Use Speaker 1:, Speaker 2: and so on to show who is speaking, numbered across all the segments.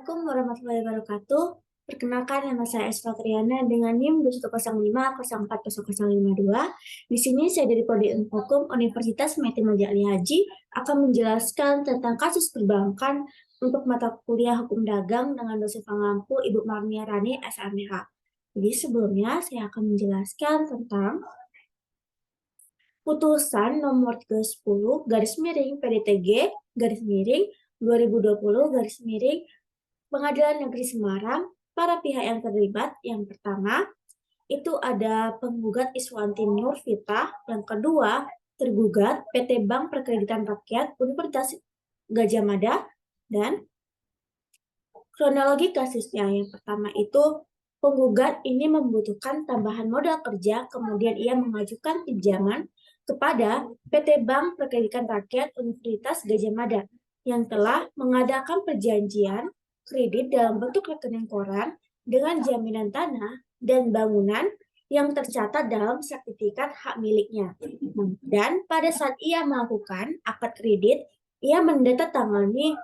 Speaker 1: Assalamualaikum warahmatullahi wabarakatuh. Perkenalkan, nama saya Esra Triana dengan NIM 210504052. Di sini saya dari Prodi Ilmu Hukum Universitas Maitim Raja Ali Haji akan menjelaskan tentang kasus perbankan untuk mata kuliah Hukum Dagang dengan dosen pengampu Ibu Marnia Rani SMH. Jadi sebelumnya saya akan menjelaskan tentang Putusan nomor 310 garis miring PDTG garis miring 2020 garis miring Pengadilan Negeri Semarang, para pihak yang terlibat. Yang pertama, itu ada penggugat Iswanti Nurvita. Yang kedua, tergugat PT Bank Perkreditan Rakyat Universitas Gadjah Mada. Dan kronologi kasusnya, yang pertama itu penggugat ini membutuhkan tambahan modal kerja, kemudian ia mengajukan pinjaman kepada PT Bank Perkreditan Rakyat Universitas Gadjah Mada yang telah mengadakan perjanjian kredit dalam bentuk rekening koran dengan jaminan tanah dan bangunan yang tercatat dalam sertifikat hak miliknya. Dan pada saat ia melakukan akad kredit, ia menandatangani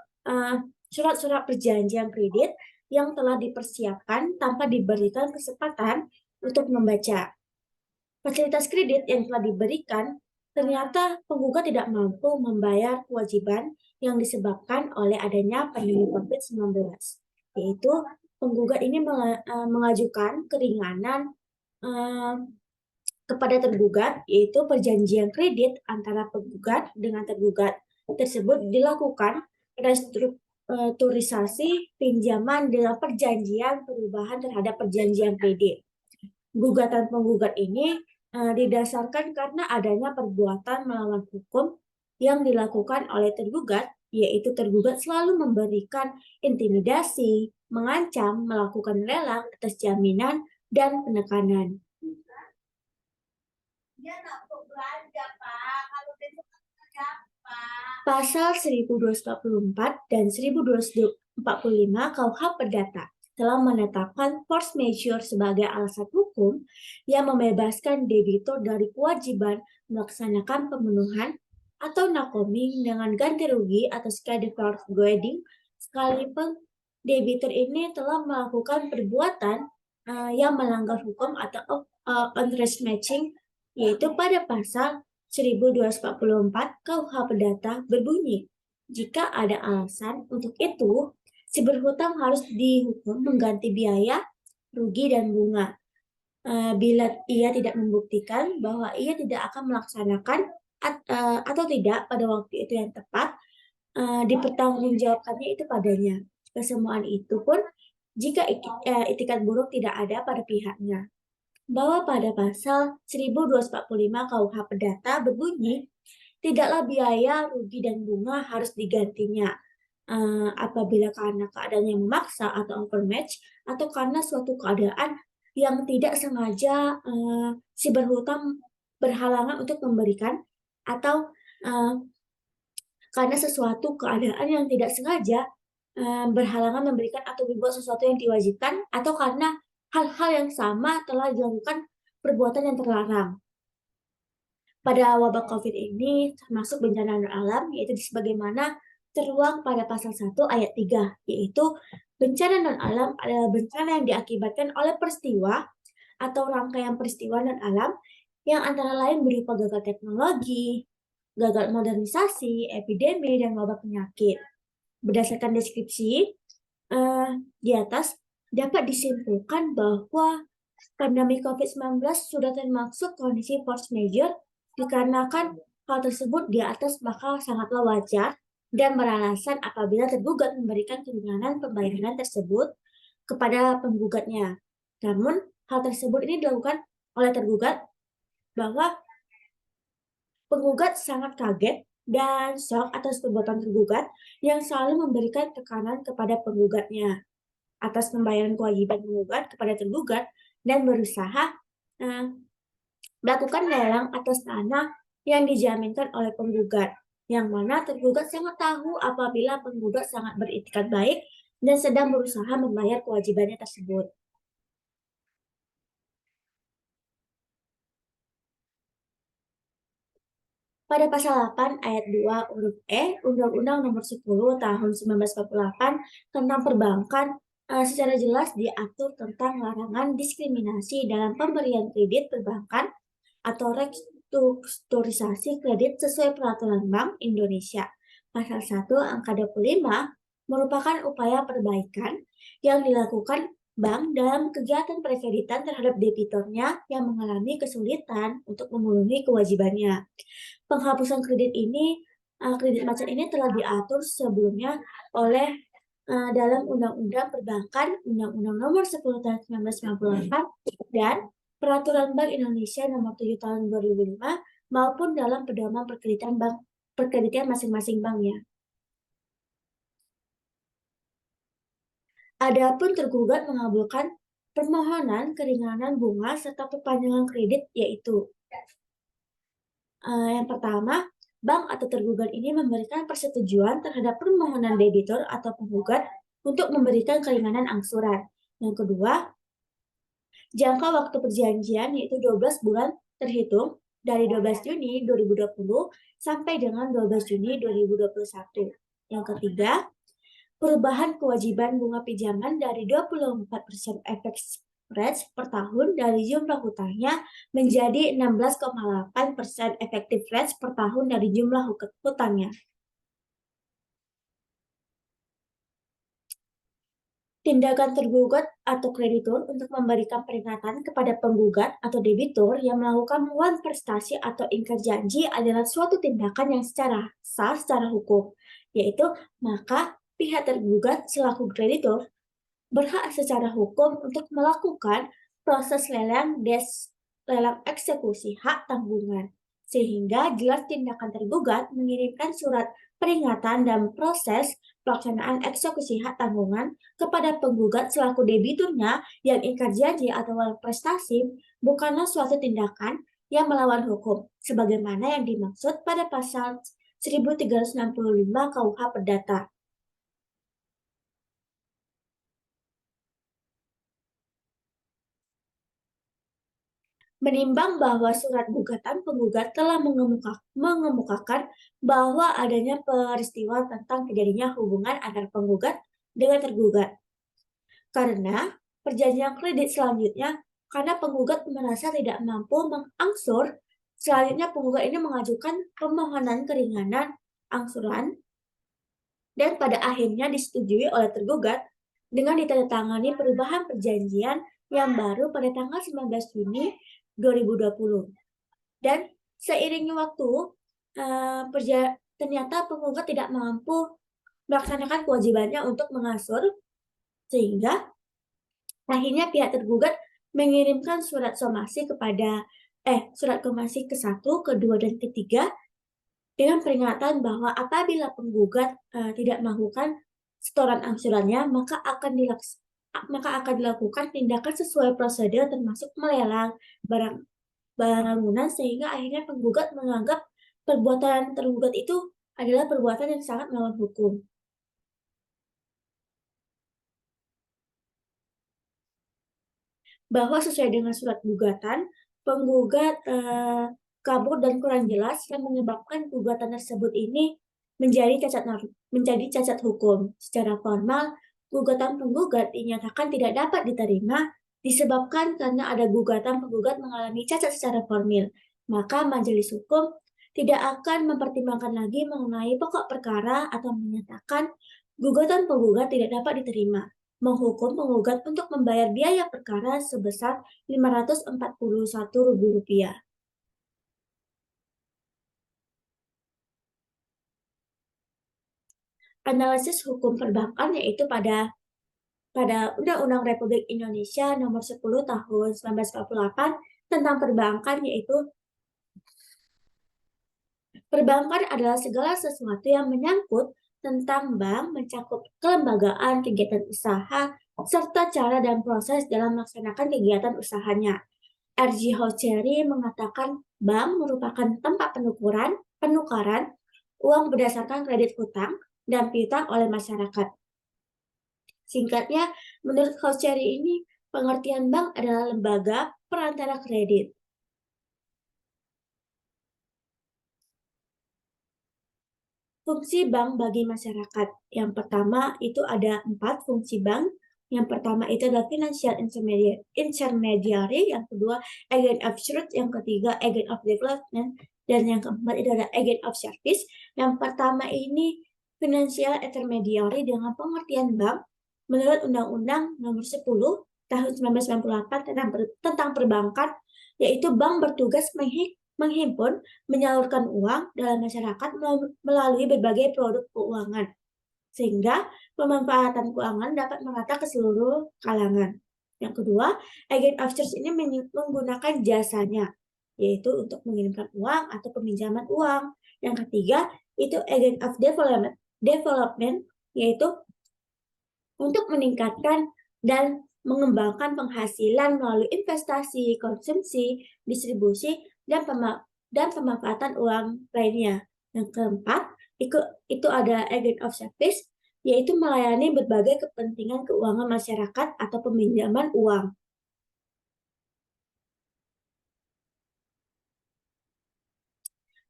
Speaker 1: surat-surat perjanjian kredit yang telah dipersiapkan tanpa diberikan kesempatan untuk membaca. Fasilitas kredit yang telah diberikan ternyata penggugat tidak mampu membayar kewajiban yang disebabkan oleh adanya pandemi COVID-19, yaitu penggugat ini mengajukan keringanan kepada tergugat, yaitu perjanjian kredit antara penggugat dengan tergugat tersebut dilakukan restrukturisasi pinjaman dengan perjanjian perubahan terhadap perjanjian kredit. Gugatan penggugat ini didasarkan karena adanya perbuatan melawan hukum yang dilakukan oleh tergugat, yaitu tergugat selalu memberikan intimidasi, mengancam, melakukan lelang atas jaminan, dan penekanan. Pasal 1244 dan 1245 KUH Perdata telah menetapkan force majeure sebagai alasan hukum yang membebaskan debitur dari kewajiban melaksanakan pemenuhan atau nakoming dengan ganti rugi atas credit voiding sekalipun debitur ini telah melakukan perbuatan yang melanggar hukum atau interest matching, yaitu pada pasal 1244 KUH Perdata berbunyi, jika ada alasan untuk itu, si berhutang harus dihukum mengganti biaya, rugi, dan bunga. Bila ia tidak membuktikan bahwa ia tidak akan melaksanakan atau tidak pada waktu itu yang tepat, dipertanggungjawabkannya itu padanya. Kesemuaan itu pun jika itikat buruk tidak ada pada pihaknya. Bahwa pada pasal 1245 KUH Perdata berbunyi, tidaklah biaya, rugi, dan bunga harus digantinya apabila karena keadaan yang memaksa atau overmatch, atau karena suatu keadaan yang tidak sengaja si berhutang berhalangan untuk memberikan, atau karena sesuatu keadaan yang tidak sengaja berhalangan memberikan atau berbuat sesuatu yang diwajibkan, atau karena hal-hal yang sama telah dilakukan perbuatan yang terlarang. Pada wabah COVID ini termasuk bencana non-alam, yaitu sebagaimana tertuang pada pasal 1 ayat 3, yaitu bencana non-alam adalah bencana yang diakibatkan oleh peristiwa atau rangkaian peristiwa non-alam yang antara lain berupa gagal teknologi, gagal modernisasi, epidemi, dan wabah penyakit. Berdasarkan deskripsi di atas, dapat disimpulkan bahwa pandemi COVID-19 sudah termasuk kondisi force majeure dikarenakan hal tersebut di atas bakal sangatlah wajar dan beralasan apabila tergugat memberikan keringanan pembayaran tersebut kepada penggugatnya. Namun, hal tersebut ini dilakukan oleh tergugat bahwa penggugat sangat kaget dan shock atas perbuatan tergugat yang selalu memberikan tekanan kepada penggugatnya atas pembayaran kewajiban penggugat kepada tergugat dan berusaha melakukan lelang atas tanah yang dijaminkan oleh penggugat, yang mana tergugat sangat tahu apabila penggugat sangat beritikat baik dan sedang berusaha membayar kewajibannya tersebut. Pada pasal 8 ayat 2 huruf E Undang-Undang Nomor 10 Tahun 1948 tentang perbankan secara jelas diatur tentang larangan diskriminasi dalam pemberian kredit perbankan atau restrukturisasi kredit sesuai peraturan Bank Indonesia. Pasal 1 angka 25 merupakan upaya perbaikan yang dilakukan bank dalam kegiatan perkreditan terhadap debiturnya yang mengalami kesulitan untuk memenuhi kewajibannya. Penghapusan kredit macet ini telah diatur sebelumnya oleh dalam Undang-Undang Perbankan, Undang-Undang Nomor 10 Tahun 1998 dan Peraturan Bank Indonesia Nomor 7 Tahun 2005 maupun dalam pedoman perkreditan masing-masing bank ya. Adapun tergugat mengabulkan permohonan keringanan bunga serta perpanjangan kredit yaitu yang pertama, bank atau tergugat ini memberikan persetujuan terhadap permohonan debitur atau penggugat untuk memberikan keringanan angsuran. Yang kedua, jangka waktu perjanjian yaitu 12 bulan terhitung dari 12 Juni 2020 sampai dengan 12 Juni 2021. Yang ketiga, perubahan kewajiban bunga pinjaman dari 24% efek spread per tahun dari jumlah hutangnya menjadi 16,8% efektif rate per tahun dari jumlah hutangnya. Tindakan tergugat atau kreditur untuk memberikan peringatan kepada penggugat atau debitur yang melakukan pengulangan prestasi atau ingkar janji adalah suatu tindakan yang secara sah secara hukum, yaitu maka pihak tergugat selaku kreditur berhak secara hukum untuk melakukan proses lelang eksekusi hak tanggungan, sehingga jelas tindakan tergugat mengirimkan surat peringatan dan proses pelaksanaan eksekusi hak tanggungan kepada penggugat selaku debiturnya yang ingkar janji atau prestasi bukanlah suatu tindakan yang melawan hukum, sebagaimana yang dimaksud pada pasal 1365 KUH Perdata. Menimbang bahwa surat gugatan penggugat telah mengemukakan bahwa adanya peristiwa tentang terjadinya hubungan antara penggugat dengan tergugat. Karena perjanjian kredit selanjutnya, karena penggugat merasa tidak mampu mengangsur, selanjutnya penggugat ini mengajukan permohonan keringanan angsuran dan pada akhirnya disetujui oleh tergugat dengan ditandatangani perubahan perjanjian yang baru pada tanggal 19 Juni 2020. Dan seiringnya waktu, ternyata penggugat tidak mampu melaksanakan kewajibannya untuk mengangsur, sehingga akhirnya pihak tergugat mengirimkan surat somasi ke-1, ke-2, dan ke-3 dengan peringatan bahwa apabila penggugat tidak melakukan setoran angsurannya, maka akan dilakukan tindakan sesuai prosedur termasuk melelang barang bangunan sehingga akhirnya penggugat menganggap perbuatan tergugat itu adalah perbuatan yang sangat melawan hukum. Bahwa sesuai dengan surat gugatan, penggugat kabur dan kurang jelas yang menyebabkan gugatan tersebut ini menjadi cacat hukum. Secara formal, gugatan penggugat dinyatakan tidak dapat diterima disebabkan karena ada gugatan penggugat mengalami cacat secara formil. Maka majelis hukum tidak akan mempertimbangkan lagi mengenai pokok perkara atau menyatakan gugatan penggugat tidak dapat diterima, menghukum penggugat untuk membayar biaya perkara sebesar Rp541.000. Analisis hukum perbankan yaitu pada Undang-Undang Republik Indonesia Nomor 10 Tahun 1948 tentang perbankan yaitu perbankan adalah segala sesuatu yang menyangkut tentang bank, mencakup kelembagaan, kegiatan usaha, serta cara dan proses dalam melaksanakan kegiatan usahanya. R.J. Haucheri mengatakan bank merupakan tempat penukaran uang berdasarkan kredit hutang dan piutang oleh masyarakat. Singkatnya, menurut Haucheri ini, pengertian bank adalah lembaga perantara kredit. Fungsi bank bagi masyarakat. Yang pertama itu ada 4 fungsi bank. Yang pertama itu adalah financial intermediary, yang kedua agent of truth, yang ketiga agent of development, dan yang keempat itu adalah agent of service. Yang pertama ini financial intermediary dengan pengertian bank menurut Undang-Undang Nomor 10 Tahun 1998 tentang perbankan, yaitu bank bertugas menghimpun, menyalurkan uang dalam masyarakat melalui berbagai produk keuangan, sehingga pemanfaatan keuangan dapat merata ke seluruh kalangan. Yang kedua, agent of trust ini menggunakan jasanya, yaitu untuk mengirimkan uang atau peminjaman uang. Yang ketiga, itu agent of development, yaitu untuk meningkatkan dan mengembangkan penghasilan melalui investasi, konsumsi, distribusi, dan pemanfaatan uang lainnya. Yang keempat, itu ada agent of service, yaitu melayani berbagai kepentingan keuangan masyarakat atau peminjaman uang.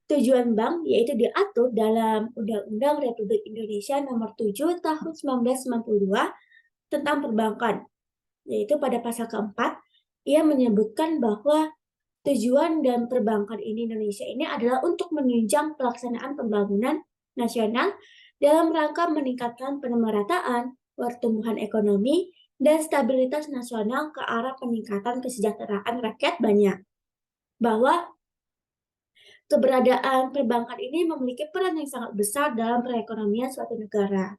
Speaker 1: Tujuan bank yaitu diatur dalam Undang-Undang Republik Indonesia Nomor 7 Tahun 1992 tentang perbankan, yaitu pada pasal keempat, ia menyebutkan bahwa tujuan dan perbankan Indonesia ini adalah untuk menunjang pelaksanaan pembangunan nasional dalam rangka meningkatkan pemerataan, pertumbuhan ekonomi, dan stabilitas nasional ke arah peningkatan kesejahteraan rakyat banyak. Bahwa keberadaan perbankan ini memiliki peran yang sangat besar dalam perekonomian suatu negara.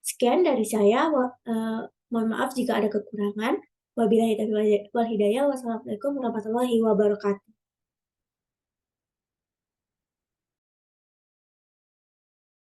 Speaker 1: Sekian dari saya, mohon maaf jika ada kekurangan. Wabillahi taufiq wal hidayah. Wassalamualaikum warahmatullahi wabarakatuh.